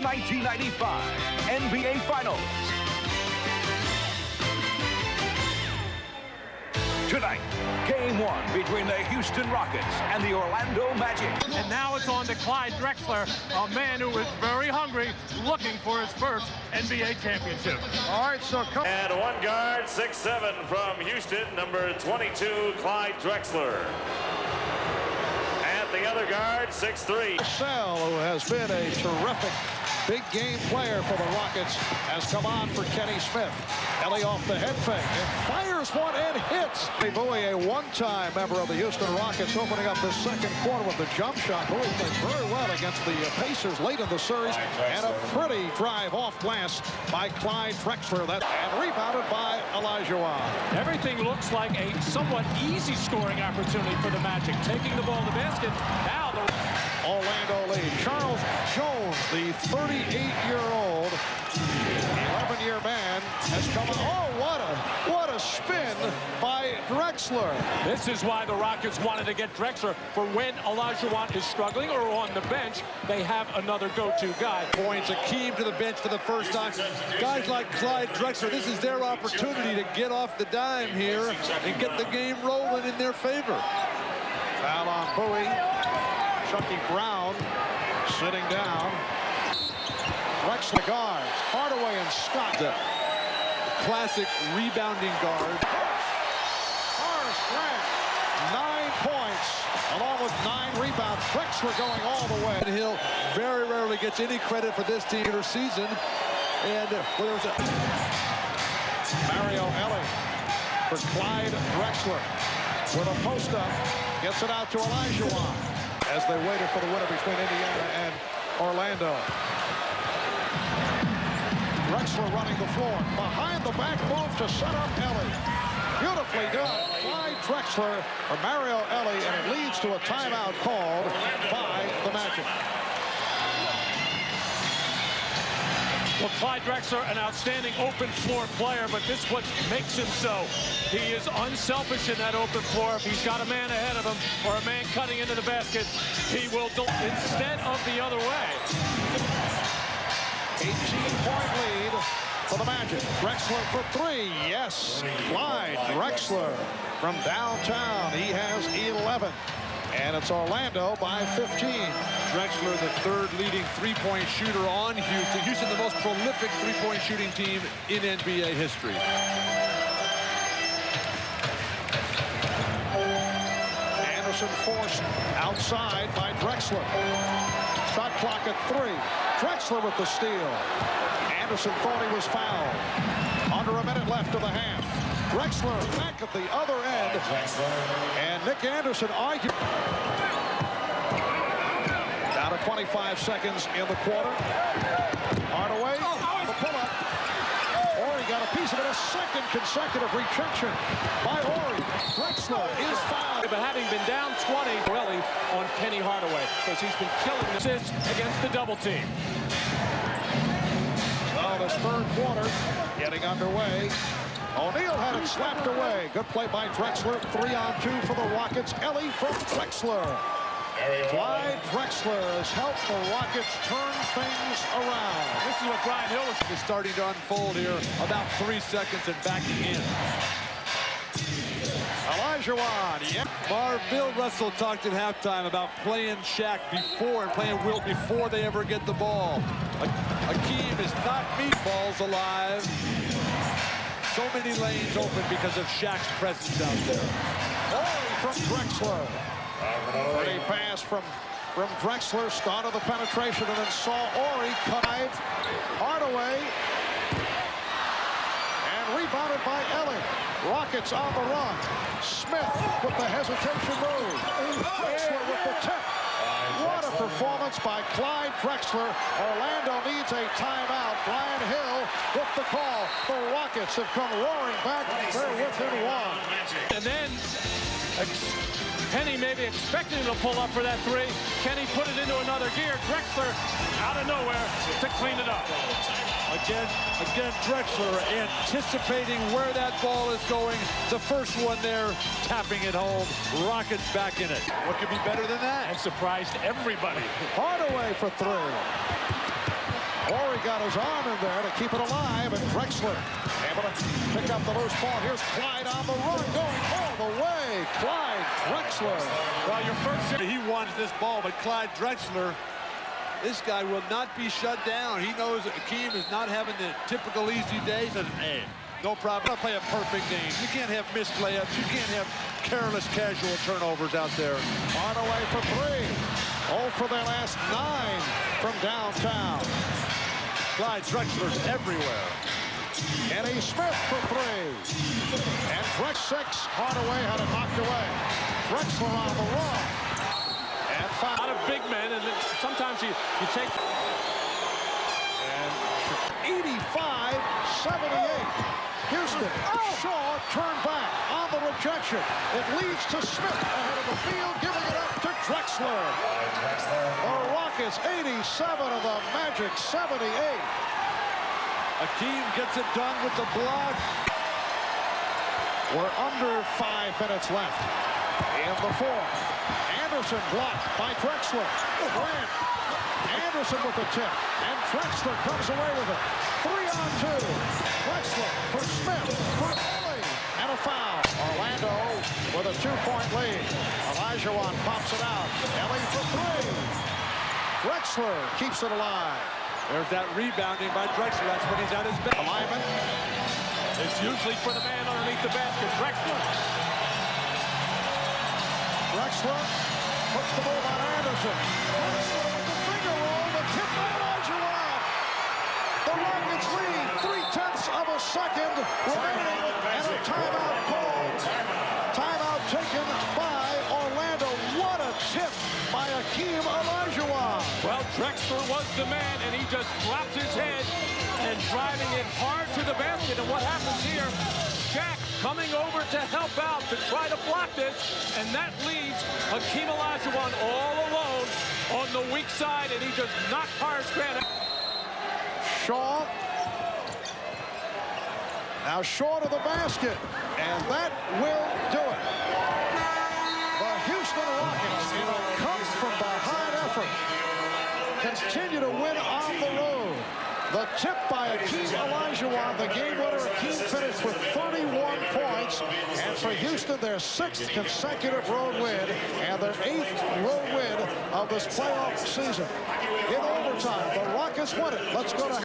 1995 NBA Finals. Tonight, Game 1 between the Houston Rockets and the Orlando Magic. And now it's on to Clyde Drexler, a man who is very hungry, looking for his first NBA championship. All right, so come. And one guard, 6'7" from Houston, number 22, Clyde Drexler. And the other guard, 6'3". Sell, who has been a terrific big game player for the Rockets, has come on for Kenny Smith. Ellie off the head fake and fires one and hits. Bowie, a one-time member of the Houston Rockets, opening up the second quarter with the jump shot. Bowie played very well against the Pacers late in the series, and a pretty drive off glass by Clyde Drexler. And rebounded by Olajuwon. Everything looks like a somewhat easy scoring opportunity for the Magic. Taking the ball to the basket. Now the Orlando lead. Charles Jones, the 38-year-old, 11-year man, has come on. Oh, what a spin by Drexler. This is why the Rockets wanted to get Drexler, for when Olajuwon is struggling or on the bench, they have another go-to guy. Points, Akeem to the bench for the first time. Guys like Clyde Drexler, this is their opportunity to get off the dime here and get the game rolling in their favor. Foul on Bowie. Chucky Brown sitting down. Drexler guards. Hardaway and Scott. Classic rebounding guard. Horace Grant, 9 points, along with 9 rebounds. Drexler going all the way. Hill very rarely gets any credit for this team in their season. And well, there's a Mario Ellie for Clyde Drexler with a post-up. Gets it out to Olajuwon as they waited for the winner between Indiana and Orlando. Drexler running the floor. Behind the back move to set up Ellie. Beautifully done. Clyde Drexler for Mario Ellie, and it leads to a timeout called by the Magic. Well, Clyde Drexler, an outstanding open floor player, but this is what makes him so. He is unselfish in that open floor. If he's got a man ahead of him or a man cutting into the basket, he will instead of the other way. 18-point lead for the Magic. Drexler for 3. Yes, Clyde Drexler from downtown. He has 11. And it's Orlando by 15. Drexler, the third leading three-point shooter on Houston. Houston, the most prolific three-point shooting team in NBA history. Anderson forced outside by Drexler. Shot clock at 3. Drexler with the steal. Anderson thought he was fouled. Under a minute left of the half. Drexler back at the other end. And Nick Anderson argued. Down to 25 seconds in the quarter. Hardaway, the pull-up. Ori got a piece of it. A second consecutive rejection by Ori. Drexler is fouled. But having been down 20, Welly on Penny Hardaway, because he's been killing the assists against the double team. Oh, this third quarter getting underway. O'Neal had it slapped away. Good play by Drexler. 3-on-2 for the Rockets. Ellie from Drexler. Clyde Drexler has helped the Rockets turn things around. This is what Brian Hill is starting to unfold here. About 3 seconds and backing in. Olajuwon, yep. Bill Russell talked at halftime about playing Shaq before and playing Wilt before they ever get the ball. Akeem is not meatballs alive. So many lanes open because of Shaq's presence out there. Ori from Drexler. Pretty pass from Drexler. Started the penetration and then saw Ori cut. Hardaway. And rebounded by Ellie. Rockets on the run. Smith with the hesitation move. Drexler with the tip. What a performance by Clyde Drexler. Orlando needs a timeout. Brian Hill with the call. The Rockets have come roaring back. They're within 1. And then Penny maybe expecting him to pull up for that 3. Kenny put it into another gear. Drexler out of nowhere to clean it up. Again, Drexler anticipating where that ball is going. The first one there, tapping it home. Rockets back in it. What could be better than that? And surprised everybody. Hardaway for 3. Horry got his arm in there to keep it alive, and Drexler able to pick up the loose ball. Here's Clyde on the run, going all the way. Clyde Drexler. Well, your first, he wants this ball, but Clyde Drexler, this guy will not be shut down. He knows that Akeem is not having the typical easy day. He says, hey, no problem. I'll play a perfect game. You can't have missed layups. You can't have careless, casual turnovers out there. Hardaway for three. 0 for their last 9 from downtown. Clyde Drexler's everywhere. Kenny Smith for three. And Drexler 6. Hardaway had it knocked away. Drexler on the run. And foul. Not a big man, and sometimes you take. And 85-78. Houston. Shaw turned back on the rejection. It leads to Smith ahead of the field, giving it up to Drexler. The Rockets 87 of the Magic 78. Akeem gets it done with the block. We're under 5 minutes left in the fourth. Anderson blocked by Drexler. Grant. Anderson with the tip. And Drexler comes away with it. 3-on-2. Drexler for Smith. For Ellie. And a foul. Orlando with a 2-point lead. Olajuwon pops it out. Ellie for three. Drexler keeps it alive. There's that rebounding by Drexler. That's when he's at his best. Lyman. It's usually for the man underneath the basket. Drexler. Drexler puts the move on Anderson. Drexler with the finger roll. The tip by Olajuwon. The Rockets lead 3/10 of a second remaining, and a timeout called. Timeout taken by Orlando. What a tip by Akeem Olajuwon. Well, Drexler was the man, and he just drops his head and driving it hard to the basket. And what happens here? Shaq coming over to help out to try to block this, and that leaves Akeem Olajuwon all alone on the weak side, and he just knocked Horace Grant out. Shaw. Now short of the basket, and that will do it. The Houston Rockets, in a come-from-behind effort, continue to win on the road. The tip by Akeem Olajuwon, the game winner. Akeem finished with 31 points. And for Houston, their 6th consecutive road win and their 8th road win of this playoff season. In overtime, the Rockets win it. Let's go to